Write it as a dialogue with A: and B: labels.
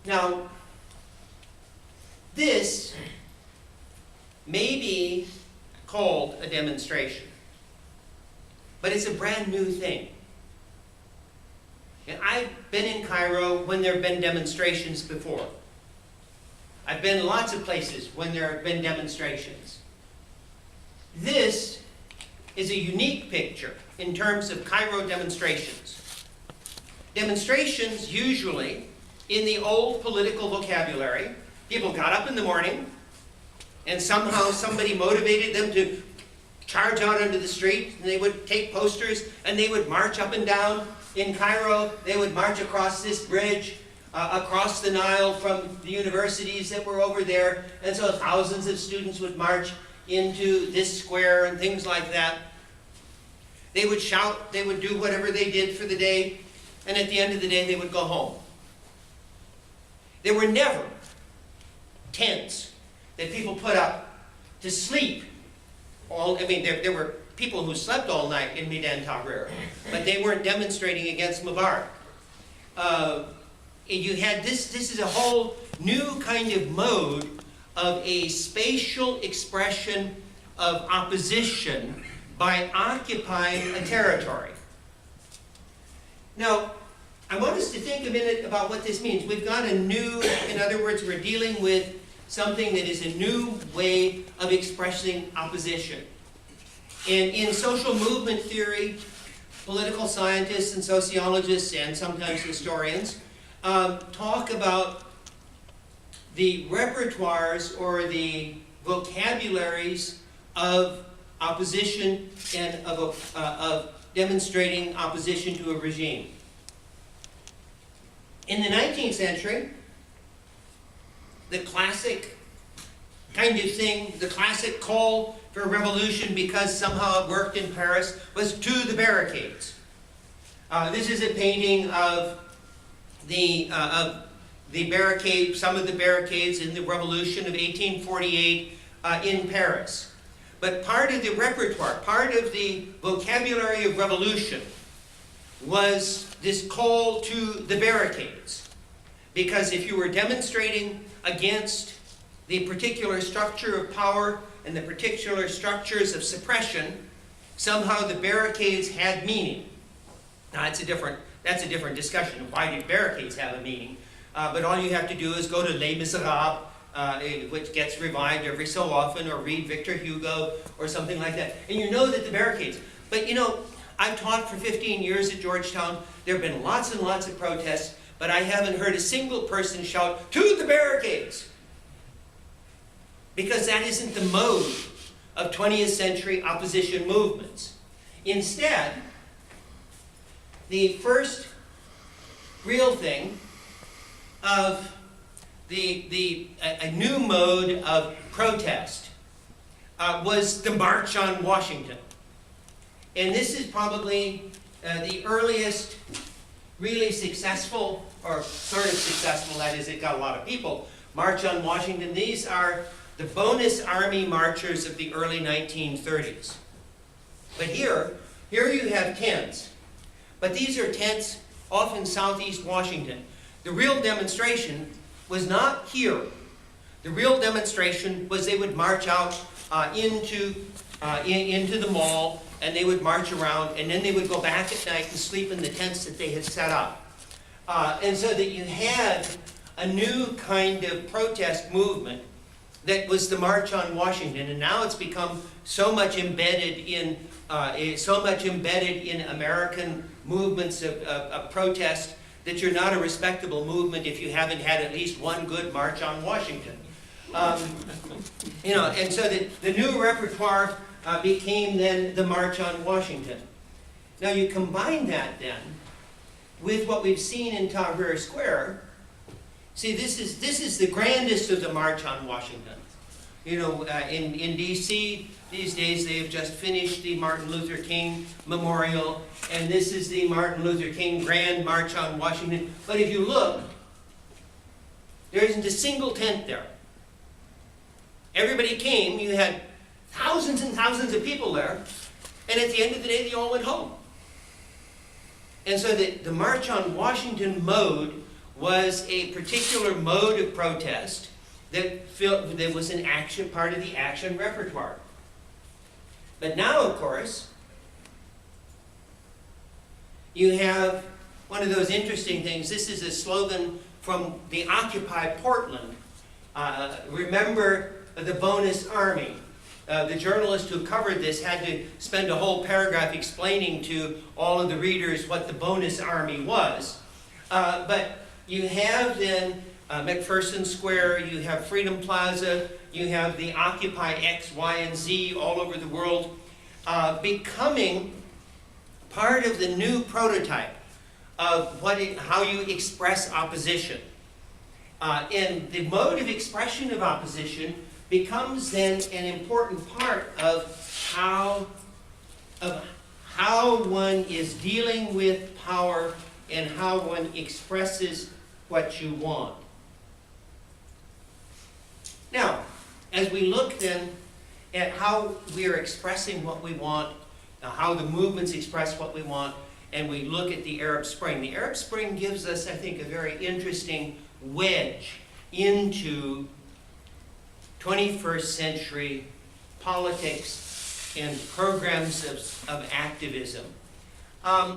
A: Now, this may be called a demonstration, but it's a brand new thing. And I've been in Cairo when there have been demonstrations before. I've been lots of places when there have been demonstrations. This is a unique picture in terms of Cairo demonstrations. Demonstrations usually, in the old political vocabulary, people got up in the morning and somehow somebody motivated them to charge out into the street, and they would take posters and they would march up and down in Cairo. They would march across this bridge, across the Nile from the universities that were over there, and so thousands of students would march into this square and things like that. They would shout, they would do whatever they did for the day, and at the end of the day they would go home. There were never tents that people put up to sleep. There were people who slept all night in Midan Tahrir, but they weren't demonstrating against Mubarak. You had this is a whole new kind of mode of a spatial expression of opposition by occupying a territory. Now, I want us to think a minute about what this means. We've got a new, in other words, we're dealing with something that is a new way of expressing opposition. And in social movement theory, political scientists and sociologists and sometimes historians talk about the repertoires or the vocabularies of opposition and of demonstrating opposition to a regime. In the 19th century, the classic kind of thing, the classic call for a revolution because somehow it worked in Paris was to the barricades. This is a painting of the barricade, some of the barricades in the revolution of 1848 in Paris. But part of the repertoire, part of the vocabulary of revolution was this call to the barricades. Because if you were demonstrating against the particular structure of power and the particular structures of suppression, somehow the barricades had meaning. Now that's a different discussion. Why did barricades have a meaning? But all you have to do is go to Les Miserables, which gets revived every so often, or read Victor Hugo or something like that. And you know that the barricades. But you know, I've taught for 15 years at Georgetown. There have been lots and lots of protests, but I haven't heard a single person shout, "To the barricades!" Because that isn't the mode of 20th century opposition movements. Instead, the first real thing of a new mode of protest was the March on Washington. And this is probably the earliest really successful, or sort of successful, that is, it got a lot of people, March on Washington. These are the bonus army marchers of the early 1930s. But here you have tents. But these are tents off in southeast Washington. The real demonstration was not here. The real demonstration was they would march out into the mall, and they would march around, and then they would go back at night and sleep in the tents that they had set up. And so that you had a new kind of protest movement that was the March on Washington, and now it's become so much embedded in American movements of protest that you're not a respectable movement if you haven't had at least one good March on Washington. And so the new repertoire became then the March on Washington. Now you combine that then with what we've seen in Tahrir Square. See, this is the grandest of the March on Washington. You know, in D.C. these days they have just finished the Martin Luther King Memorial, and this is the Martin Luther King Grand March on Washington. But if you look, there isn't a single tent there. Everybody came, you had thousands and thousands of people there, and at the end of the day they all went home. And so the March on Washington mode was a particular mode of protest that was an action, part of the action repertoire. But now, of course, you have one of those interesting things. This is a slogan from the Occupy Portland. Remember the bonus army. The journalist who covered this had to spend a whole paragraph explaining to all of the readers what the bonus army was. But you have then McPherson Square, you have Freedom Plaza, you have the Occupy X, Y, and Z all over the world, becoming part of the new prototype of how you express opposition. And the mode of expression of opposition becomes then an important part of how one is dealing with power and how one expresses what you want. Now, as we look then at how we are expressing what we want, how the movements express what we want, and we look at the Arab Spring. The Arab Spring gives us, I think, a very interesting wedge into 21st century politics and programs of activism.